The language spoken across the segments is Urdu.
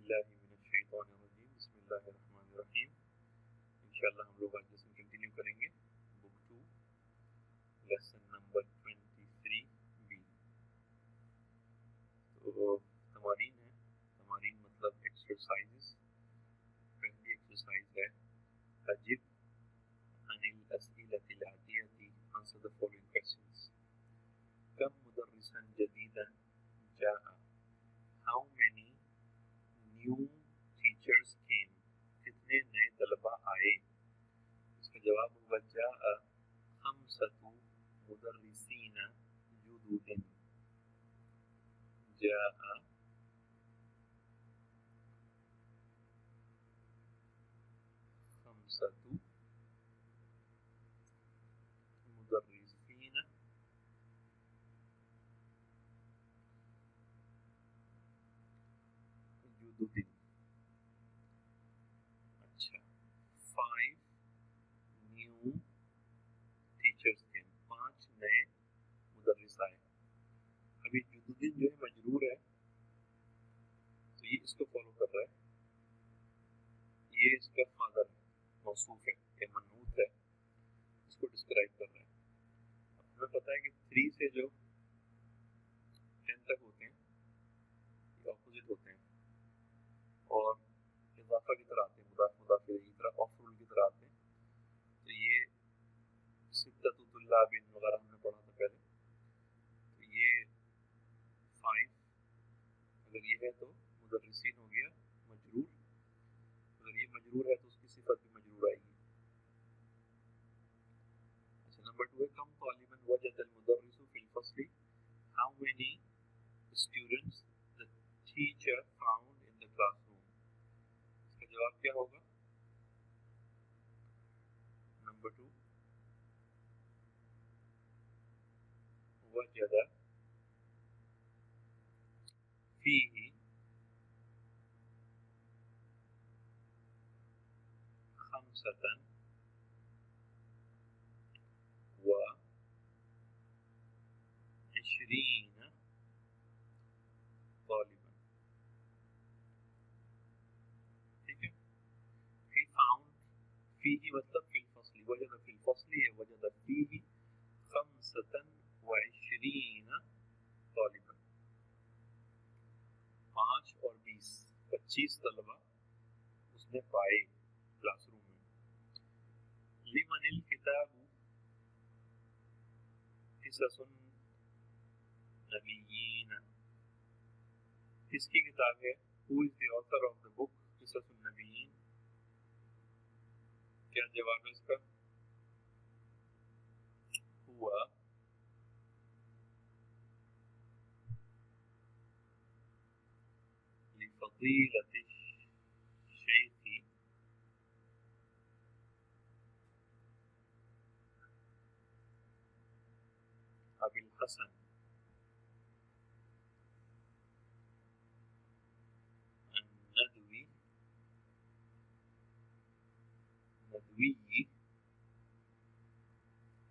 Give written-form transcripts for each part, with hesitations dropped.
باللہ من الشیطان الرجیم بسم اللہ الرحمن الرحیم. انشاءاللہ ہم لوگ آج لیسن کنٹینیو کریں گے بک 2 لیسن نمبر 23 بی. تو تمارین ہے. تمارین مطلب ایکسرسائزز. پہلی ایکسرسائز ہے اجب عن الاسئلة الآتیة answer the following questions. کم مدرسا جدیدا جاء. How many new teachers came. کتنے نئے طلبہ آئے. اس کا جواب ہوگا جاء خمسۃ مدرسین جدد. جاء خمسۃ مدرسین جدد. اچھا 5 new teachers came. 5 نئے مدرس آئے. ابھی جدودین جو ہے مجرور ہے تو یہ اس کو فالو کر رہا ہے. یہ اس کا فادر موصوف ہے یا منعوت ہے. اس کو ڈسکرائب کر رہا ہے. اب ہمیں پتہ ہے کہ 3 سے جو 10 تک ہوتے ہیں یہ اپوزٹ ہوتے ہیں اور اضافہ کی طرح آتے ہیں. مضاف کی طرح افرول کی طرح آتے ہیں. تو یہ ستۃ طلاب وغیرہ ہم نے پڑھا تھا پہلے. تو یہ 5 اگر یہ ہے تو مدرسین ہو گیا مجرور. اگر یہ مجرور ہے تو اس کی صفت بھی مجرور آئے گی. اچھا نمبر 2 ہے کم طالبا وجد المدرس فی الفصل. How many students the teacher found in the classroom. اس کا جواب کیا ہوگا. نمبر 2 وجد فیہ خمسۃ و عشرین طالبا. ٹھیک ہے. فی فاؤنڈ فیہ مطلب فی الفصل. وجد فی الفصل ہے وجد فیہ خمسۃ و عشرین طالبا. 5 اور 20 25 طلبہ اس نے پائے کلاس روم میں. لمن الکتاب قصص النبیین. کس کی کتاب ہے. Who is the author of the book قصص النبیین. کیا جواب ہے اس کا. ہوا لفضیلۃ الشیخ ابی الحسن الندوی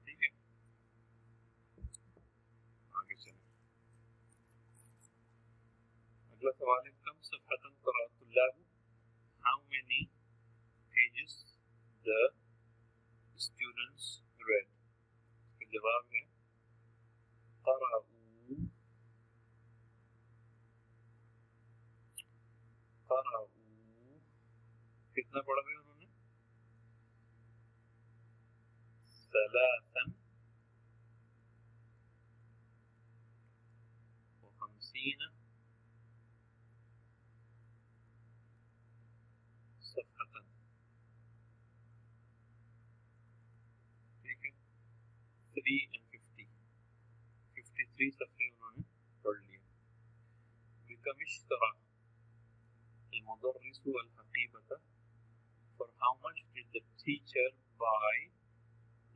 ٹھیک ہے. آگے چلیں. اگلا سوال ہے کم صفحۃ قرأ الطلاب. How many pages the students read. اس کا جواب ہے قرأوا کتنا پڑھا ہے انہوں نے. 53 صفحة. ٹھیک ہے. 3 and 50 53 صفحے انہوں نے پڑھ لیے. بکم اشترى المدرس الحقیبة. For how much did the teacher buy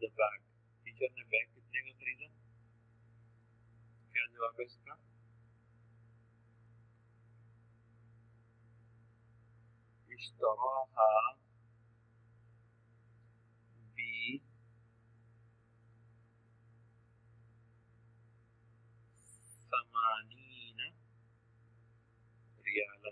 the bag. Teacher نے بیگ کتنے کا خریدا. کیا جواب ہے اس کا. اشتراها ب80 ريالا.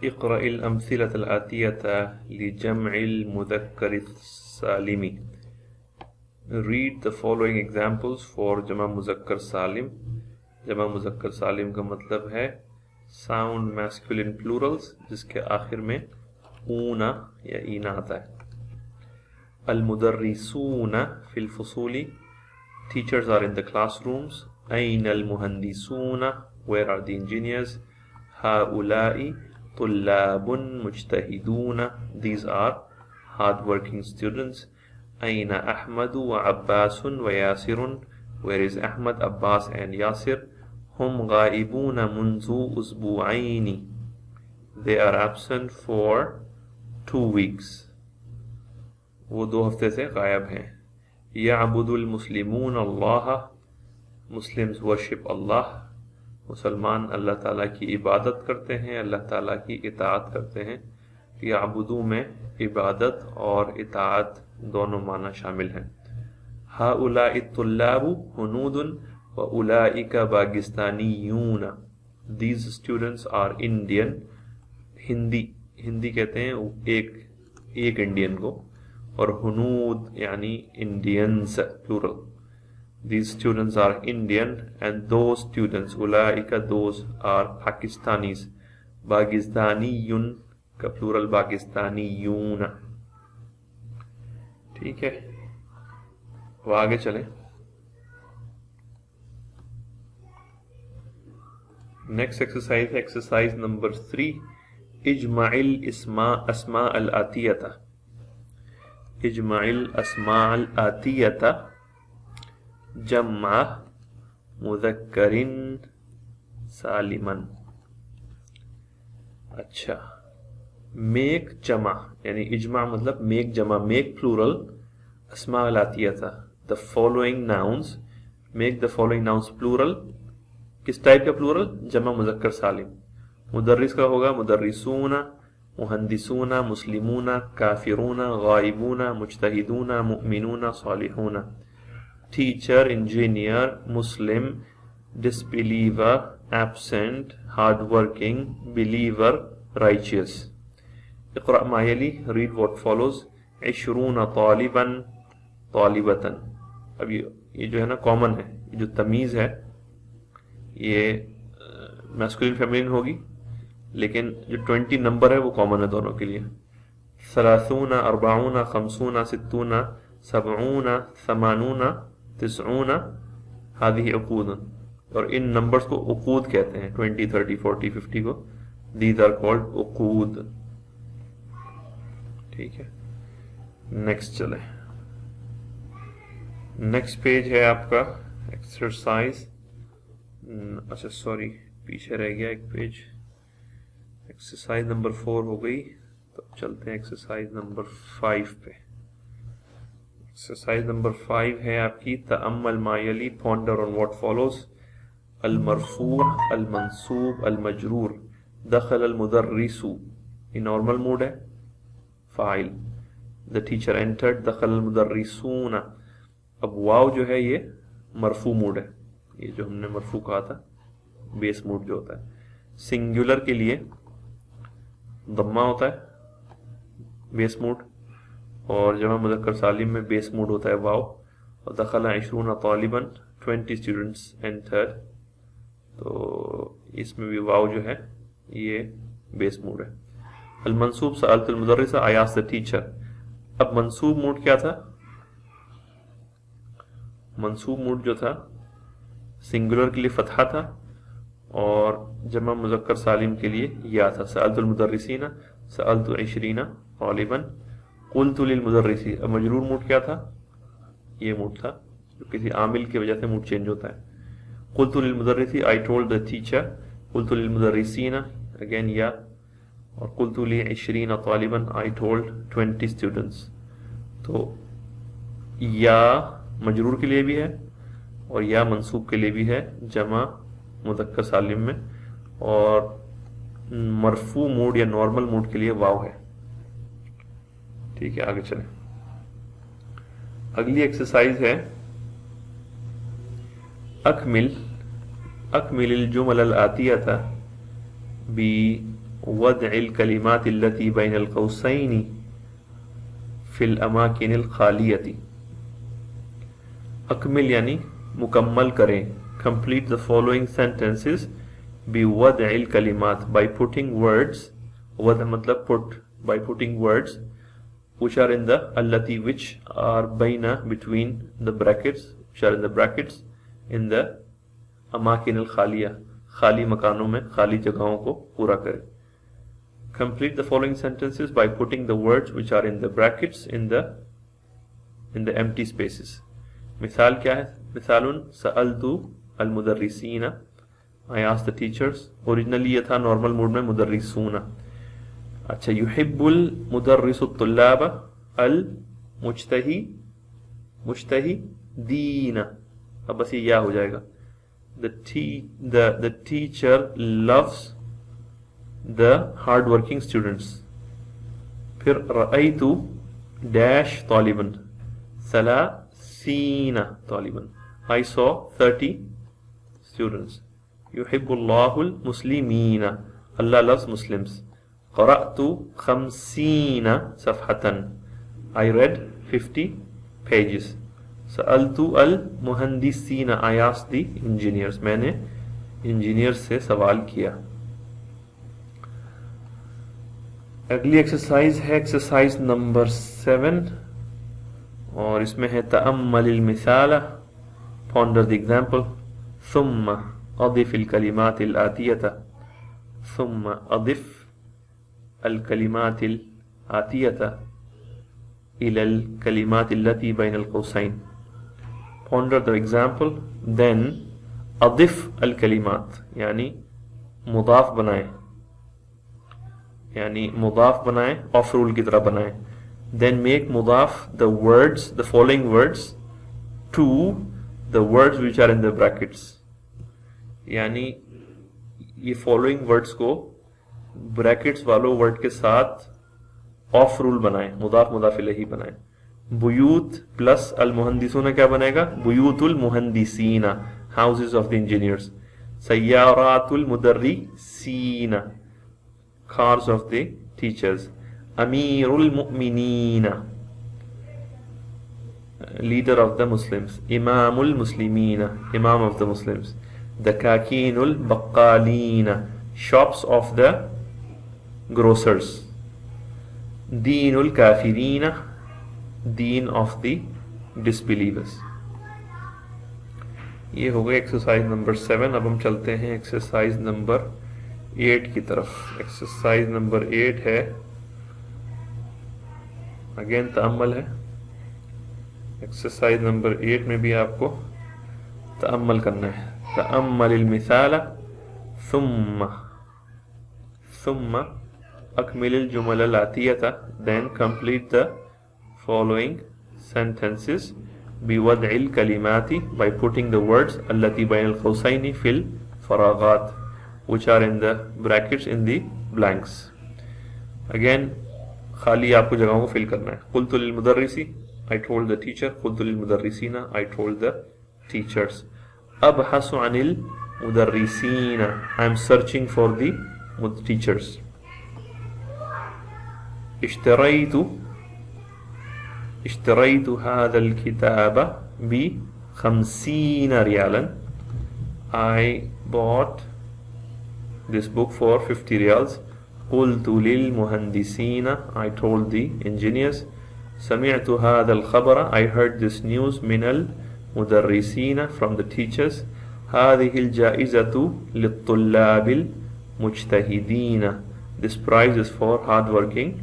اقرأ الأمثلة الآتية لجمع المذكر السالم. Read the following examples for جمع مذکر سالم. جمع مذکر سالم کا مطلب ہے sound masculine plurals جس کے آخر میں اونا یا اینا آتا ہے. المدرسون في الفصول. Teachers are in the classrooms. أين المهندسون. Where are the engineers. هؤلاء طلاب مجتهدون. These are hard-working students. أين أحمد وعباس وياسر. Where is Ahmad, Abbas and Yasir. هم غائبون منذ أسبوعين. They are absent for 2 weeks. وہ 2 ہفتے سے غائب ہیں. يعبد المسلمون الله. Muslims worship Allah. مسلمان اللہ تعالیٰ کی عبادت کرتے ہیں, اللہ تعالیٰ کی اطاعت کرتے ہیں. یعبدو میں عبادت اور اطاعت دونوں معنی شامل ہیں. ہؤلاء الطلاب ہنود واولئک باکستانیون. These students are Indian. Hindi کہتے ہیں ایک انڈین کو, اور ہنود یعنی Indians plural. These students are Indian and those students اولئک those are Pakistanis. باکستانیون کا plural باکستانیون. ٹھیک ہے, اب آگے چلیں. نیکسٹ ایکسرسائز ہے ایکسرسائز نمبر 3. اجمع الاسماء الآتیۃ. اجمع الاسماء الآتیۃ جمع مذکر سالما. اچھا, میک جمع یعنی اجماع مطلب میک جمع, میک پلورل اسماء الآتیۃ the following nouns. make the following nouns plural. کس ٹائپ کا پلورل؟ جمع مذکر سالم. مدرس کا ہوگا مدرسون, مہندسون, مسلمون, کافرون, غائبون, مجتہدون, مؤمنون, صالحون. teacher, engineer, Muslim, disbeliever, absent, hardworking, believer, righteous. اقرأ ما يلي. read what follows. 20 طالبا طالبة. اب یہ جو ہے نا کامن ہے, یہ جو تمیز ہے یہ میسکولین فیملین ہوگی, لیکن جو 20 نمبر ہے وہ کامن ہے دونوں کے لیے. 30 40 50 60 70 80 90 هذه عقود. اور ان نمبرز کو عقود کہتے ہیں, 20 30 40 50 کو. these are called عقود. ٹھیک ہے, نیکسٹ چلیں. نیکسٹ پیج ہے آپ کا ایکسرسائز. اچھا سوری, پیچھے رہ گیا ایک پیج. ایکسرسائز نمبر 4 ہو گئی, تو چلتے ہیں ایکسرسائز نمبر 5 پہ. ایکسرسائز نمبر 5 ہے آپ کی تأمل ما یلی. Ponder on what follows. المرفوع, المنصوب, المجرور. دخل المدرس, یہ نارمل موڈ ہے, فاعل. the teacher entered. دخل المدرسون. اب واو جو ہے یہ مرفوع موڈ ہے, یہ جو ہم نے مرفوع کہا تھا بیس موڈ جو ہوتا ہے. سنگولر کے لیے ضمہ ہوتا ہے بیس موڈ, اور جمع مذکر سالم میں بیس موڈ ہوتا ہے واو. اور دخل 20 طالبا, 20 students entered. تو اس میں بھی واو جو ہے یہ بیس موڈ ہے. المنصوب سألت المدرس, I asked the teacher. اب منصوب موڈ کیا تھا؟ منصوب موڈ جو تھا سنگولر کے لیے فتحہ تھا, اور جمع مذکر سالم کے لیے یا تھا. سألت المدرسین, سألت 20 طالبا, قلت للمدرسی. اب مجرور موڈ کیا تھا؟ یہ موڈ تھا جو کسی عامل کی وجہ سے موڈ چینج ہوتا ہے. قلت للمدرسی, I told the teacher. قلت للمدرسین, again یا. اور قلت ل20 طالبا, I told 20 students. تو یا مجرور کے لیے بھی ہے اور یا منصوب کے لیے بھی ہے جمع مذکر سالم میں, اور مرفوع موڈ یا نارمل موڈ کے لیے واو ہے. ٹھیک ہے, آگے چلیں. اگلی ایکسرسائز ہے أكمل الجمل الآتية بوضع الكلمات التي بين القوسين في الأماكن الخالية. أكمل يعني مکمل کریں. Complete the following sentences بوضع الكلمات by putting words. وضع مطلب put. By putting words which are in the التي which are between the brackets, which are in the brackets in the اماکن الخالیہ, خالی مکانوں میں, خالی جگہوں کو پورا کریں. Complete the following sentences by putting the words which are in the brackets in the empty spaces. مثال کیا ہے؟ مثال سألت المدرسین, I asked the teachers. Originally یہ تھا نارمل موڈ میں مدرسون. اچھا, يحب المدرس الطلاب مجتہدین, اب بس یہ یا ہو جائے گا. The teacher loves the hard working students. پھر رأيت dash طالبا ثلاثين طالبا, I saw 30 students. يحب الله المسلمين, Allah loves Muslims. قرأت 50 صفحة, I read 50 pages. سألت المهندسين, I asked the engineers, میں نے engineers سے سوال کیا. اگلی ایکسرسائز ہے ایکسرسائز نمبر 7, اور اس میں ہے تأمل المثال, ponder the example. ثم أضف الكلمات الآتية, ثم أضف الكلمات الآتية إلى الكلمات التي بين القوسين. Ponder the example, then أضف الكلمات يعني مضاف بنائیں, یعنی مضاف بنائیں, of rule کی طرح بنائیں. Then make مضاف the words, the following words to the words which are in the brackets. یعنی یہ following words کو brackets والوں word کے ساتھ آف رول بنائیں, مضاف مضاف الیہ بنائیں. بیوت پلس المہندسون کیا بنے گا؟ بیوت المہندسین, houses of the engineers. سیارات المدرسین, cars of the teachers. امیر المؤمنین, leader of the Muslims. امام المسلمین, imam of the Muslims. دکاکین البقالین, shops of the grocers. Then الکافرین, then of the disbelievers. یہ ہو گئی ایکسرسائز نمبر 7. اب ہم چلتے ہیں ایکسرسائز نمبر 8 کی طرف. ایکسرسائز نمبر 8 ہے, اگین تأمل ہے. ایکسرسائز نمبر 8 میں بھی آپ کو تأمل کرنا ہے. تأمل المثال ثم أكمل الجمل الآتية, then complete the following sentences بوضع الكلمات by putting the words التي بين القوسين في الفراغات, which are in the brackets in the blanks. Again خالی آپ کو جگہوں کو fill کرنا ہے. قلت للمدرس, I told the teacher. قلت للمدرسين, I told the teachers. أبحث عن المدرسين, I am searching for the teachers. اشتريت هذا الكتاب ب50 ريالا, I bought this book for 50 riyals. قلت للمهندسين, I told the engineers. سمعت هذا الخبر, I heard this news من المدرسين, from the teachers. هذه الجائزة للطلاب المجتهدين, this prize is for hardworking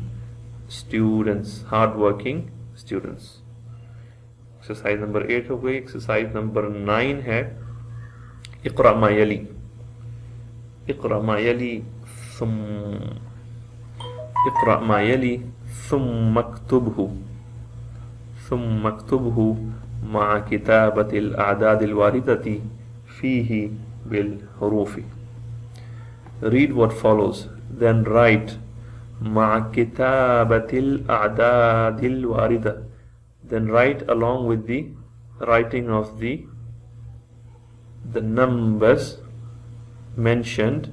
students. Hardworking students. Exercise number 8 ہو گئی. Exercise number 9 ہے اقرأ ما يلي. اقرأ ما يلي اقرأ ما يلي ثم اكتبه مع كتابة الأعداد الواردة فيه بالحروف. Read what follows, then write مع كتابة الأعداد الواردة, then write along with the writing of the the numbers mentioned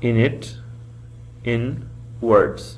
in it in words.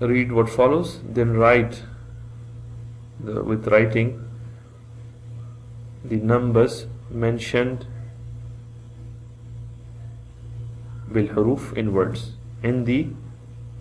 Read what follows, then write with writing the numbers mentioned بالحروف in words. عندي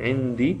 عندي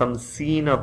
50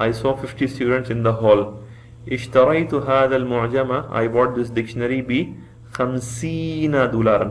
I saw 50 students in the hall. اشتريت هذا المعجم, I bought this dictionary $50.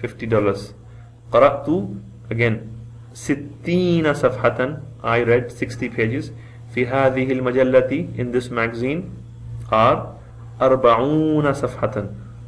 $50. قرأت, again 60 صفحة, I read 60 pages. في هذه المجلة, in this magazine, are 40 صفحة,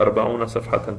40 صفحة.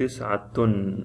9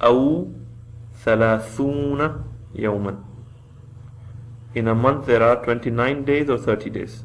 أو 30 يوما. In a month there are 29 days or 30 days.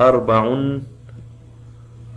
40.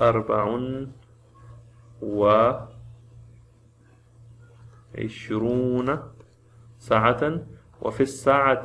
24 ساعة. وفي الساعة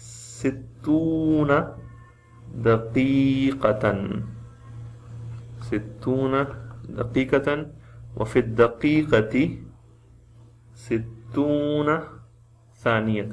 60 دقيقة. 60 دقيقة. وفي الدقيقة 60 ثانية.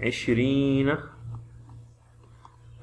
20.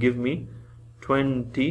Give me 20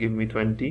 Give me 20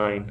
9.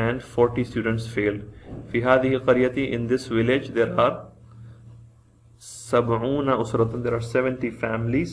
and 40 students failed. في هذه القرية, in this village there are 70 أسرة, there are 70 families.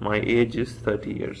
my age is 30 years.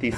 30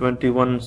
21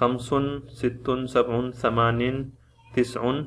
5 6 7 8 9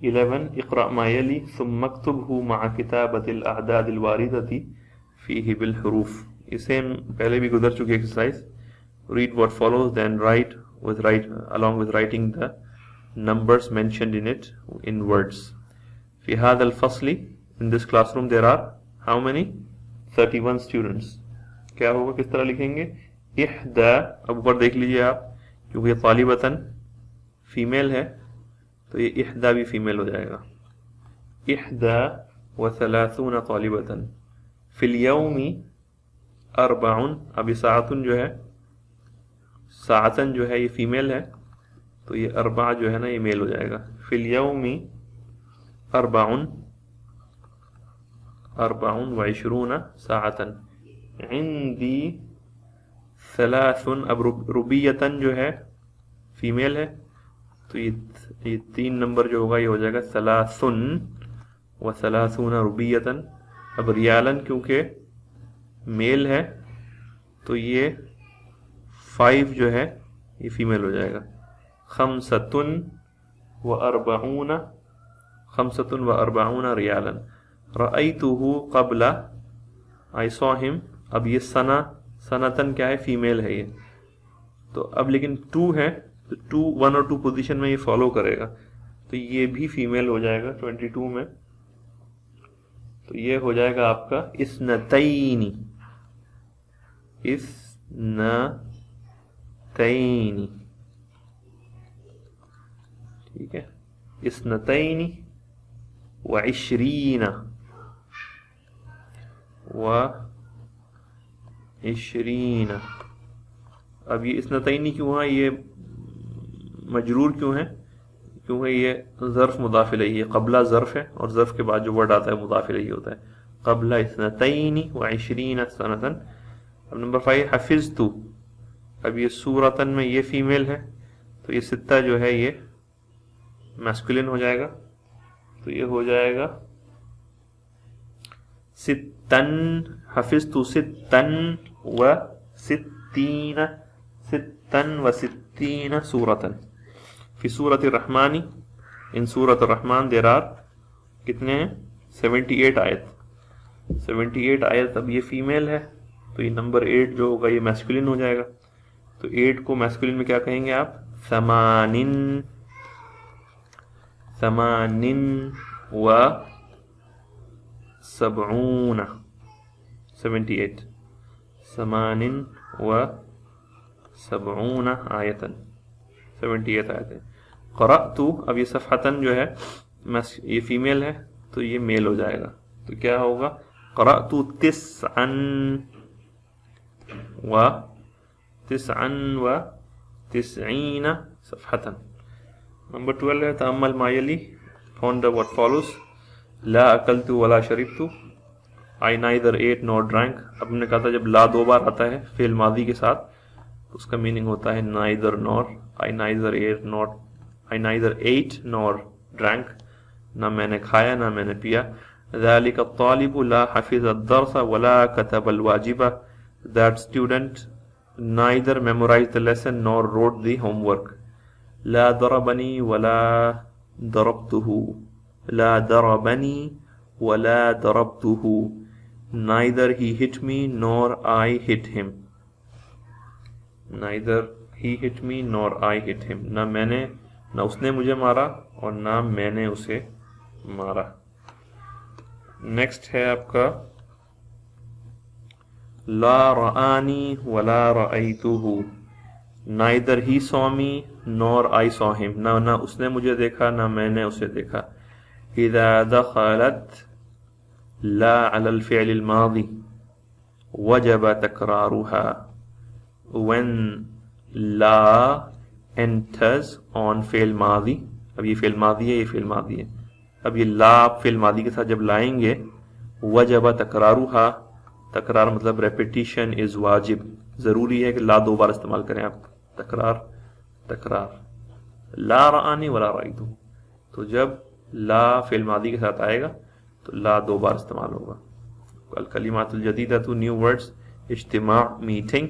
11 اقرأ ما يلي ثم اكتبه مع كتابة الأعداد الواردة فيه بالحروف. یہ سیم پہلے بھی گزر چکی exercise. read what follows then write along with writing the numbers mentioned in it in words. في هذا الفصل in this classroom there are how many 31 students. کیا ہوگا, کس طرح لکھیں گے؟ احدا, اب اوپر دیکھ لیجئے آپ, کیونکہ یہ طالبتاً فیمیل ہے تو یہ احدا بھی فیمیل ہو جائے گا. احدا و 30 طالبتاً. فی اليوم 4, اب یہ ساعتن جو ہے, ساعتن جو ہے یہ فیمیل ہے تو یہ 4 جو ہے نا یہ میل ہو جائے گا. فی اليوم 24 ساعتن. عندی 3, اب ربیتن جو ہے فیمیل ہے تو یہ 3 نمبر جو ہوگا یہ ہو جائے گا 33 ربیتن. اب ریالن کیونکہ میل ہے تو یہ 5 جو ہے یہ فیمیل ہو جائے گا. 45 ریالن. رأیتہ قبل, I saw him. اب یہ سنتن کیا ہے, فیمیل ہے یہ تو اب لیکن 2 ہے تو 1 اور 2 پوزیشن میں یہ فالو کرے گا تو یہ بھی فیمیل ہو جائے گا 22 میں. تو یہ ہو جائے گا آپ کا اثنتین. ٹھیک ہے, اثنتین و 20 اب یہ اثنتین کیوں ہے, یہ مجرور کیوں ہے, کیونکہ یہ ظرف مضاف الیہ, قبلہ ظرف ہے اور ظرف کے بعد جو ورڈ آتا ہے مضاف الیہ ہوتا ہے. قبلہ 22 سنتن. اب نمبر 5 حفظت, اب یہ سورتن میں یہ فیمیل ہے تو یہ 6 جو ہے یہ میسکولن ہو جائے گا تو یہ ہو جائے گا 6. حفظت 66 سورتن. فی سورۃ الرحمن, ان سورۃ الرحمن دیر آر کتنے ہیں 78 آیت. 78 آیت. اب یہ فیمیل ہے تو یہ نمبر 8 جو ہوگا یہ میسکولن ہو جائے گا تو 8 کو میسکولن میں کیا کہیں گے آپ, 78 آیتن. 78 آیتیں. قرأت, اب یہ صفحتن جو ہے یہ فیمیل ہے تو یہ میل ہو جائے گا تو کیا ہوگا, قرأت 99 صفحتن. نمبر 12 ہے تأمل ما یلی, ponder what follows. لا اکلت ولا شربت, I neither ate nor drank. اب نے کہا تھا جب لا 2 بار آتا ہے فعل ماضی کے ساتھ تو اس کا میننگ ہوتا ہے neither nor. I neither ate nor drank, نہ میں نے کھایا نہ میں نے پیا. ذلك الطالب لا حفظ الدرس ولا كتب الواجب. That student neither memorized the lesson nor wrote the homework. لا ضربني ولا ضربته. لا ضربني ولا ضربته. Neither he hit me nor I hit him. Neither he hit me nor I hit him. نہ اس نے مجھے مارا اور نہ میں نے اسے مارا. نیکسٹ ہے آپ کا لا رآنی ولا رأیتہ. Neither he saw me nor I saw him. نہ اس نے مجھے دیکھا نہ میں نے اسے دیکھا. اذا دخلت لا على الفعل الماضي وجب تكرارها. When لا enters on فعل ماضی, اب یہ فعل ماضی ہے یہ فعل ماضی ہے, اب یہ لا آپ فعل ماضی کے ساتھ جب لائیں گے وجب تکرارها, تکرار مطلب ریپیٹیشن از واجب, ضروری ہے کہ لا 2 بار استعمال کریں آپ. تکرار. لا رآنی ولا رأیتہ, تو جب لا فعل ماضی کے ساتھ آئے گا تو لا 2 بار استعمال ہوگا. الکلمات الجدیدۃ نیو ورڈز. اجتماع میٹنگ.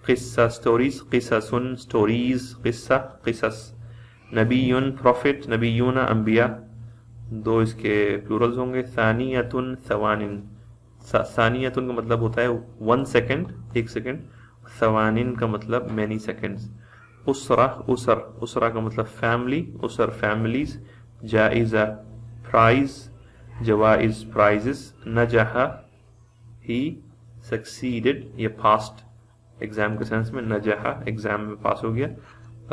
قصہ سٹوریز. قصصن سٹوریز. قصہ قصص. نبی پروفٹ. نبیون انبیاء. دو اس کے پلورلز ہوں گے. ثانیتن ثوانن. ثانیتن کا مطلب ہوتا ہے 1 سیکنڈ، 1 سیکنڈ. ثوانن کا مطلب مینی سیکنڈز. اسرہ اسر، اسرہ کا مطلب فیملی، اسر فیملیز. جائزہ پرائز، جوائز پرائزز. نجح ہی سکسیڈڈ، یہ پاسٹ ایگزام کے سینس میں، نجح ایگزام میں پاس ہو گیا.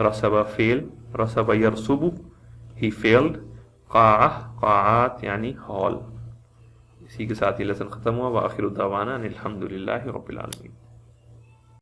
رسب فیل، رسب یرسب ہی فیلڈ. قاعہ قاعات یعنی ہال. اسی کے ساتھ یہ لیسن ختم ہوا. وآخر دعوانا ان الحمد للہ رب العالمین.